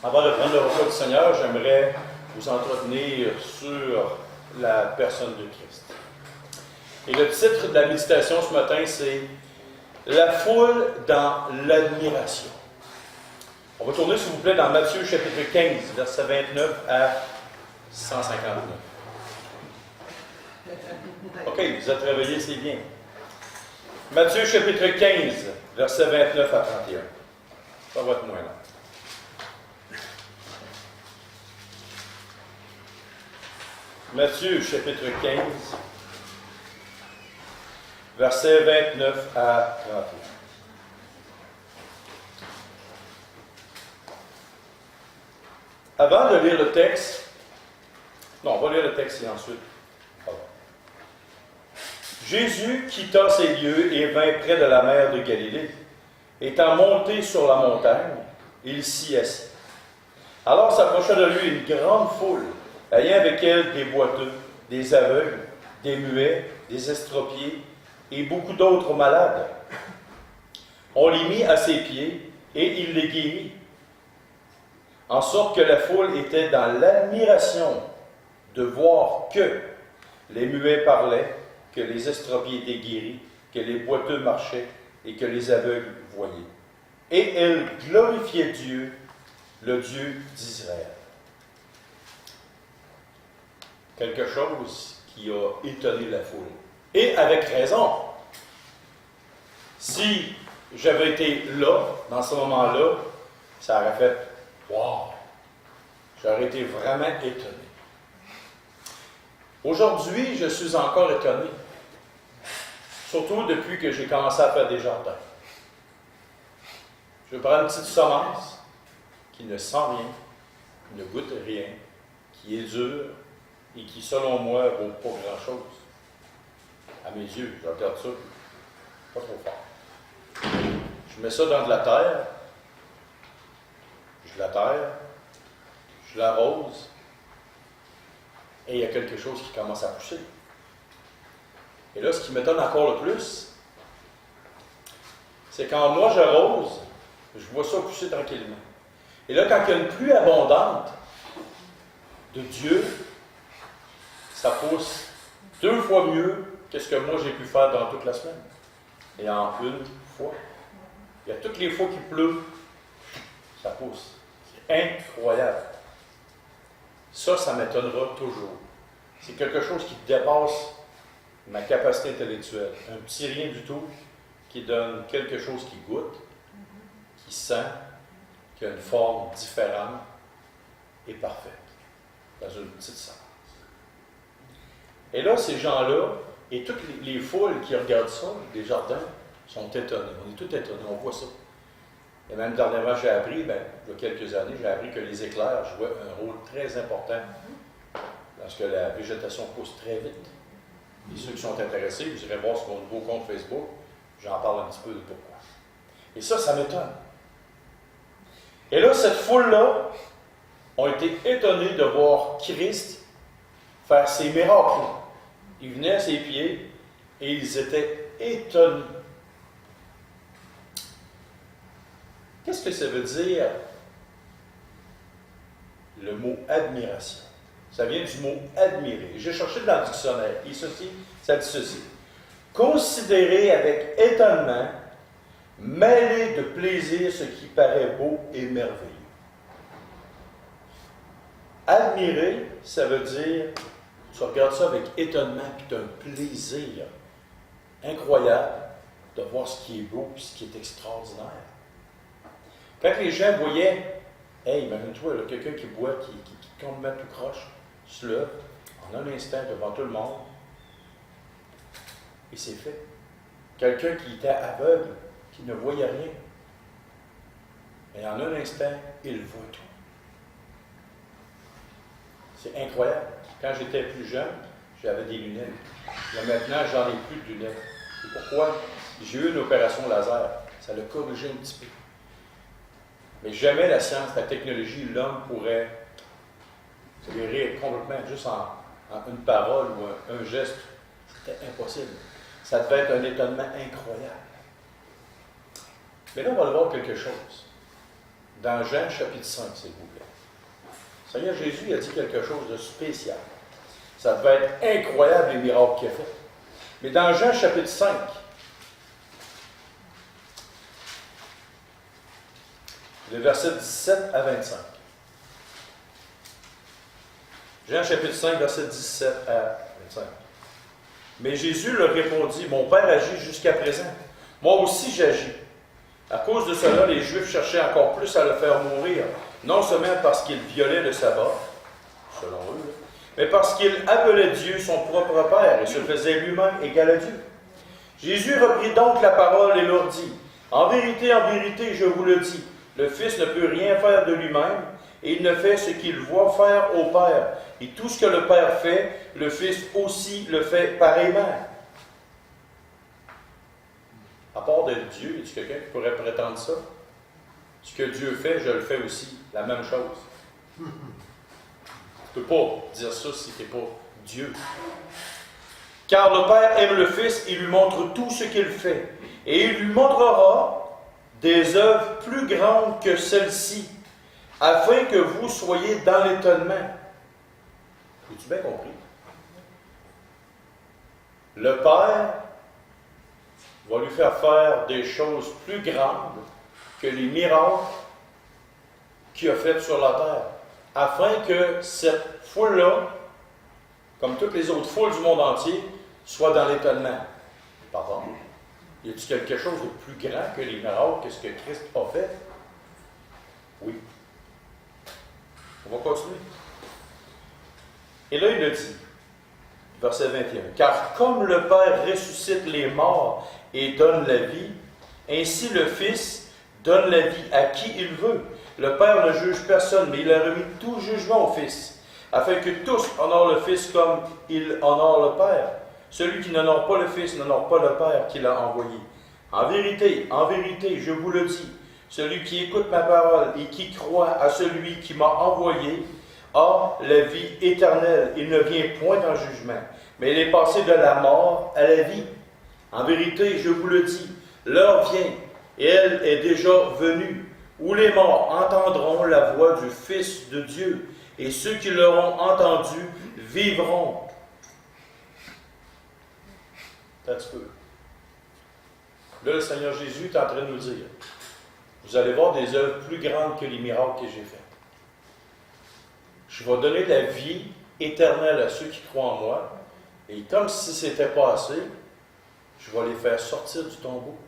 Avant de prendre le repas du Seigneur, j'aimerais vous entretenir sur la personne de Christ. Et le titre de la méditation ce matin, c'est « La foule dans l'admiration ». On va tourner, s'il vous plaît, dans Matthieu chapitre 15, versets 29 à 159. OK, vous êtes réveillés, c'est bien. Matthieu chapitre 15, versets 29 à 31. Ça va être moins long. Matthieu chapitre 15, versets 29 à 31. Avant de lire le texte, on va lire le texte et ensuite. Jésus quitta ces lieux et vint près de la mer de Galilée. Étant monté sur la montagne, il s'y assit. Alors s'approcha de lui une grande foule, ayant avec elle des boiteux, des aveugles, des muets, des estropiés et beaucoup d'autres malades. On les mit à ses pieds et il les guérit, en sorte que la foule était dans l'admiration de voir que les muets parlaient, que les estropiés étaient guéris, que les boiteux marchaient et que les aveugles voyaient. Et elle glorifiait Dieu, le Dieu d'Israël. Quelque chose qui a étonné la foule. Et avec raison. Si j'avais été là, dans ce moment-là, ça aurait fait « Wow! » J'aurais été vraiment étonné. Aujourd'hui, je suis encore étonné. Surtout depuis que j'ai commencé à faire des jardins. Je prends une petite semence qui ne sent rien, qui ne goûte rien, qui est dure et qui, selon moi, ne vaut pas grand-chose. À mes yeux, je regarde ça, pas trop fort. Je mets ça dans de la terre, je la terre, je l'arrose, et il y a quelque chose qui commence à pousser. Et là, ce qui m'étonne encore le plus, c'est quand moi j'arrose, je vois ça pousser tranquillement. Et là, quand il y a une pluie abondante de Dieu, ça pousse 2 fois mieux que ce que moi j'ai pu faire dans toute la semaine. Et en une fois. Il y a toutes les fois qu'il pleut, ça pousse. C'est incroyable. Ça m'étonnera toujours. C'est quelque chose qui dépasse ma capacité intellectuelle. Un petit rien du tout qui donne quelque chose qui goûte, qui sent, qui a une forme différente et parfaite, dans une petite semence. Et là, ces gens-là, et toutes les foules qui regardent ça, les jardins, sont étonnés. On est tous étonnés, on voit ça. Et même dernièrement, j'ai appris, il y a quelques années, j'ai appris que les éclairs jouaient un rôle très important parce que la végétation pousse très vite. Et ceux qui sont intéressés, vous irez voir sur mon nouveau compte Facebook, j'en parle un petit peu de pourquoi. Et ça m'étonne. Et là, cette foule-là ont été étonnés de voir Christ faire ces miracles. Ils venaient à ses pieds et ils étaient étonnés. Qu'est-ce que ça veut dire, le mot admiration? Ça vient du mot admirer. J'ai cherché dans le dictionnaire. Et ceci, ça dit ceci. Considérer avec étonnement, mêler de plaisir ce qui paraît beau et merveilleux. Admirer, ça veut dire, tu regardes ça avec étonnement, puis tu as un plaisir incroyable de voir ce qui est beau et ce qui est extraordinaire. Quand les gens voyaient, hey, imagine-toi, là, quelqu'un qui boit, qui complètement tout croche, se lève, en un instant, devant tout le monde, et c'est fait. Quelqu'un qui était aveugle, qui ne voyait rien, et en un instant, il voit tout. C'est incroyable. Quand j'étais plus jeune, j'avais des lunettes. Là, maintenant, j'en ai plus de lunettes. Et pourquoi? J'ai eu une opération laser. Ça l'a corrigé un petit peu. Mais jamais la science, la technologie, l'homme pourrait se guérir complètement juste en une parole ou un geste. C'était impossible. Ça devait être un étonnement incroyable. Mais là, on va voir quelque chose. dans Jean chapitre 5, s'il vous plaît. Le Seigneur Jésus a dit quelque chose de spécial. Ça devait être incroyable les miracles qu'il a fait. Mais dans Jean chapitre 5, le verset 17 à 25. Jean chapitre 5, verset 17 à 25. Mais Jésus leur répondit, mon Père agit jusqu'à présent. Moi aussi j'agis. À cause de cela, les Juifs cherchaient encore plus à le faire mourir, non seulement parce qu'il violait le sabbat, selon eux, mais parce qu'il appelait Dieu son propre Père et se faisait lui-même égal à Dieu. Jésus reprit donc la parole et leur dit, en vérité, je vous le dis, le Fils ne peut rien faire de lui-même, et il ne fait ce qu'il voit faire au Père. Et tout ce que le Père fait, le Fils aussi le fait pareillement. À part d'être Dieu, est-ce quelqu'un qui pourrait prétendre ça? Ce que Dieu fait, je le fais aussi. La même chose. Tu ne peux pas dire ça si tu n'es pas Dieu. Car le Père aime le Fils et lui montre tout ce qu'il fait. Et il lui montrera des œuvres plus grandes que celles-ci, afin que vous soyez dans l'étonnement. As-tu bien compris? Le Père va lui faire des choses plus grandes que les miracles qu'il a faits sur la terre, afin que cette foule-là, comme toutes les autres foules du monde entier, soit dans l'étonnement. Pardon? Y a-t-il quelque chose de plus grand que les miracles, que ce que Christ a fait? Oui. On va continuer. Et là, il a dit, verset 21, « Car comme le Père ressuscite les morts et donne la vie, ainsi le Fils donne la vie à qui il veut. Le Père ne juge personne, mais il a remis tout jugement au Fils, afin que tous honorent le Fils comme il honore le Père. Celui qui n'honore pas le Fils n'honore pas le Père qui l'a envoyé. En vérité, je vous le dis, celui qui écoute ma parole et qui croit à celui qui m'a envoyé a la vie éternelle. Il ne vient point en jugement, mais il est passé de la mort à la vie. En vérité, je vous le dis, l'heure vient, et elle est déjà venue, où les morts entendront la voix du Fils de Dieu, et ceux qui l'auront entendu vivront. Un petit peu. Là, le Seigneur Jésus est en train de nous dire, vous allez voir des œuvres plus grandes que les miracles que j'ai faits. Je vais donner la vie éternelle à ceux qui croient en moi, et comme si ce n'était pas assez, je vais les faire sortir du tombeau.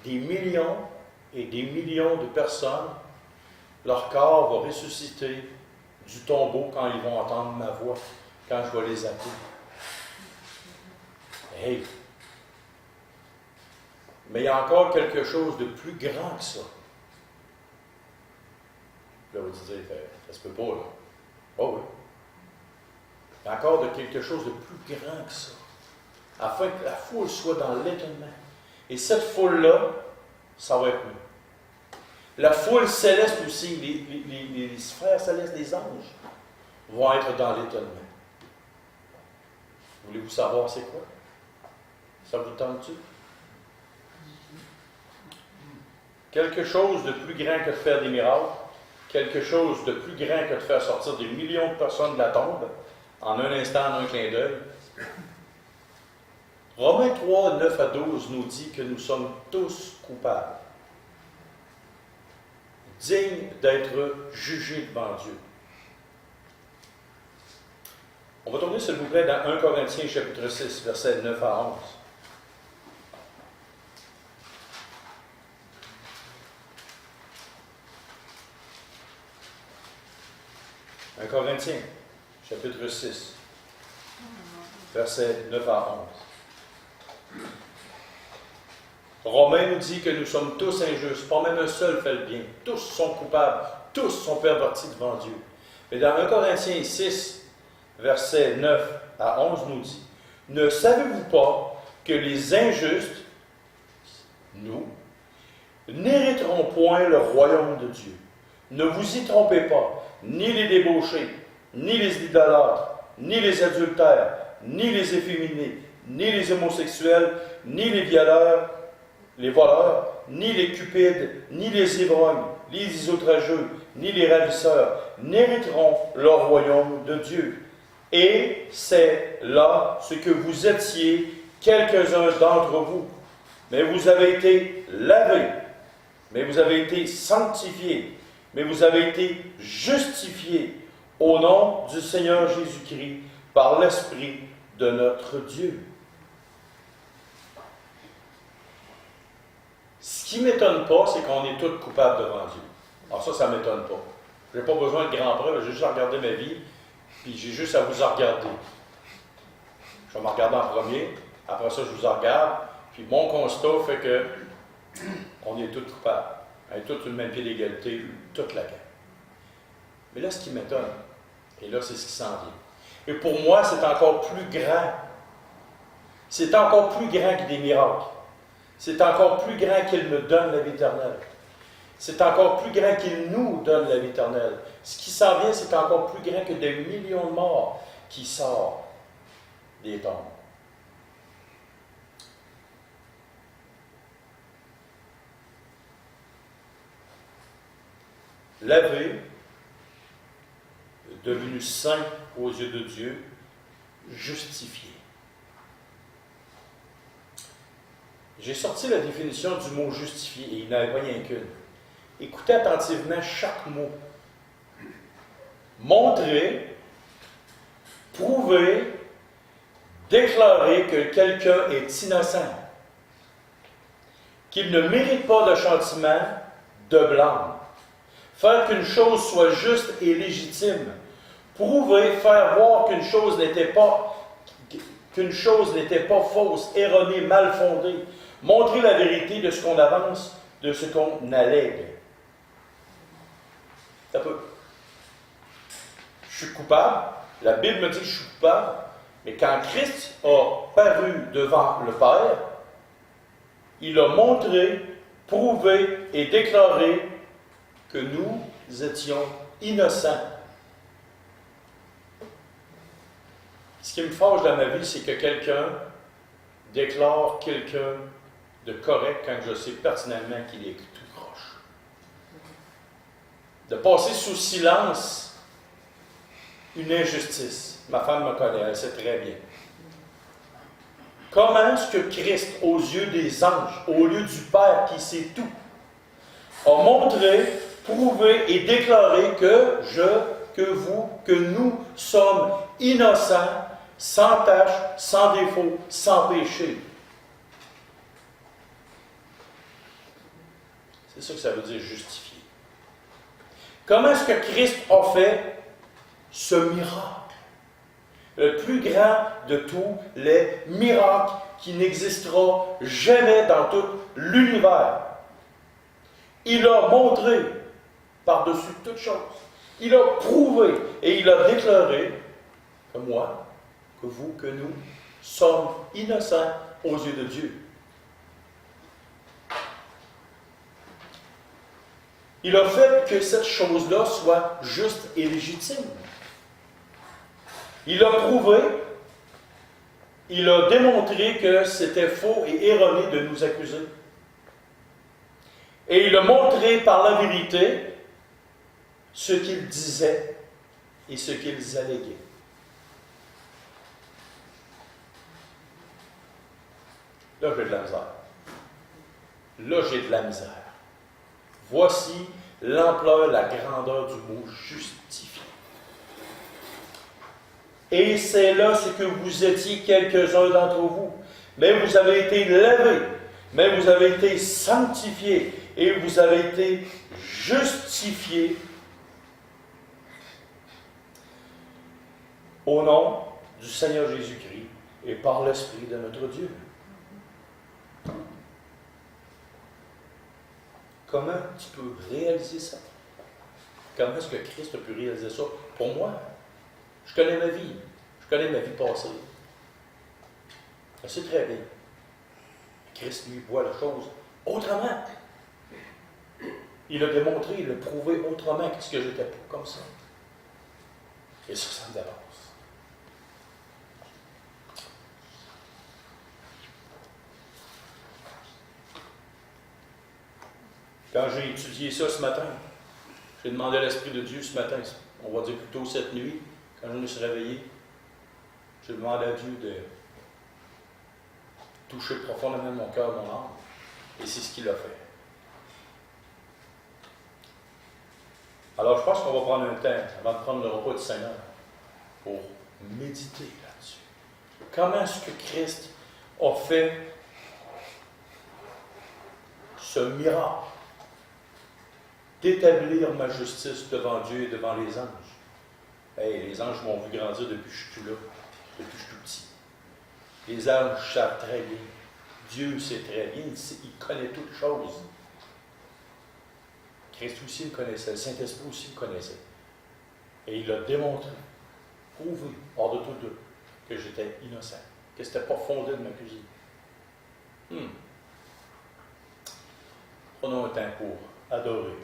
Des millions et des millions de personnes, leur corps va ressusciter du tombeau quand ils vont entendre ma voix, quand je vais les appeler. Hey! Mais il y a encore quelque chose de plus grand que ça. Là, vous disiez, ça se peut pas, là. Oh oui. Il y a encore quelque chose de plus grand que ça, afin que la foule soit dans l'étonnement. Et cette foule-là, ça va être nous. La foule céleste aussi, les frères célestes des anges, vont être dans l'étonnement. Voulez-vous savoir c'est quoi? Ça vous tente-tu? Quelque chose de plus grand que de faire des miracles, quelque chose de plus grand que de faire sortir des millions de personnes de la tombe, en un instant, en un clin d'œil. Romains 3, 9 à 12 nous dit que nous sommes tous coupables, dignes d'être jugés devant Dieu. On va tourner, s'il vous plaît, dans 1 Corinthiens, chapitre 6, versets 9 à 11. 1 Corinthiens, chapitre 6, versets 9 à 11. Romains nous dit que nous sommes tous injustes, pas même un seul fait le bien. Tous sont coupables, tous sont pervertis devant Dieu. Mais dans 1 Corinthiens 6, versets 9 à 11 nous dit, « Ne savez-vous pas que les injustes, nous, n'hériteront point le royaume de Dieu? Ne vous y trompez pas. Ni les débauchés, ni les idolâtres, ni les adultères, ni les efféminés, ni les homosexuels, ni les violeurs, les voleurs, ni les cupides, ni les ivrognes, les isotrageux, ni les ravisseurs n'hériteront le royaume de Dieu. Et c'est là ce que vous étiez, quelques-uns d'entre vous. Mais vous avez été lavés, mais vous avez été sanctifiés, mais vous avez été justifiés au nom du Seigneur Jésus-Christ par l'Esprit de notre Dieu. Ce qui ne m'étonne pas, c'est qu'on est tous coupables devant Dieu. Alors ça ne m'étonne pas. Je n'ai pas besoin de grands preuves, j'ai juste à regarder ma vie, puis j'ai juste à vous en regarder. Je vais me regarder en premier, après ça je vous en regarde, puis mon constat fait que on est tous coupables. On est tous sur le même pied d'égalité, toute la gang. Mais là, ce qui m'étonne, et là, c'est ce qui s'en vient. Et pour moi, c'est encore plus grand. C'est encore plus grand que des miracles. C'est encore plus grand qu'il me donne la vie éternelle. C'est encore plus grand qu'il nous donne la vie éternelle. Ce qui s'en vient, c'est encore plus grand que des millions de morts qui sortent des tombes. Lavé, devenu saint aux yeux de Dieu, justifié. J'ai sorti la définition du mot justifié, et il n'y en avait pas rien qu'une. Écoutez attentivement chaque mot. Montrer, prouver, déclarer que quelqu'un est innocent, qu'il ne mérite pas de châtiment, de blâme. Faire qu'une chose soit juste et légitime. Prouver, faire voir qu'une chose n'était pas fausse, erronée, mal fondée. Montrer la vérité de ce qu'on avance, de ce qu'on allègue. Ça peut. Je suis coupable. La Bible me dit que je suis coupable. Mais quand Christ a paru devant le Père, il a montré, prouvé et déclaré que nous étions innocents. Ce qui me fâche dans ma vie, c'est que quelqu'un déclare quelqu'un de correct quand je sais pertinemment qu'il est tout croche. De passer sous silence une injustice. Ma femme me connaît, elle sait très bien. Comment est-ce que Christ, aux yeux des anges, au lieu du Père qui sait tout, a montré, prouvé et déclaré que nous sommes innocents, sans tache, sans défaut, sans péché. C'est ça que ça veut dire justifier. Comment est-ce que Christ a fait ce miracle? Le plus grand de tous les miracles qui n'existera jamais dans tout l'univers. Il a montré, par-dessus toute chose, il a prouvé et il a déclaré que moi, que vous, que nous sommes innocents aux yeux de Dieu. Il a fait que cette chose-là soit juste et légitime. Il a prouvé, il a démontré que c'était faux et erroné de nous accuser. Et il a montré par la vérité ce qu'ils disaient et ce qu'ils alléguaient. Là, j'ai de la misère. Là, j'ai de la misère. Voici l'ampleur, la grandeur du mot justifié. Et c'est là ce que vous étiez quelques-uns d'entre vous. Mais vous avez été lavés, mais vous avez été sanctifiés, et vous avez été justifiés au nom du Seigneur Jésus-Christ et par l'Esprit de notre Dieu. Comment tu peux réaliser ça? Comment est-ce que Christ a pu réaliser ça? Pour moi, je connais ma vie. Je connais ma vie passée. Je sais très bien. Christ, lui, voit la chose autrement. Il a démontré, il a prouvé autrement que ce que j'étais pas comme ça. Et ça me dépasse. Quand j'ai étudié ça ce matin, j'ai demandé à l'Esprit de Dieu ce matin, on va dire plutôt cette nuit, quand je me suis réveillé, j'ai demandé à Dieu de toucher profondément mon cœur, mon âme, et c'est ce qu'il a fait. Alors, je pense qu'on va prendre un temps, avant de prendre le repas du Seigneur, pour méditer là-dessus. Comment est-ce que Christ a fait ce miracle d'établir ma justice devant Dieu et devant les anges? Hey, les anges m'ont vu grandir depuis que je suis tout là, depuis que je suis tout petit. Les anges savent très bien. Dieu sait très bien, il connaît toutes choses. Christ aussi le connaissait, le Saint-Esprit aussi le connaissait. Et il a démontré, prouvé, hors de tout doute, que j'étais innocent, que ce n'était pas fondé de m'accuser. Prenons un temps pour adorer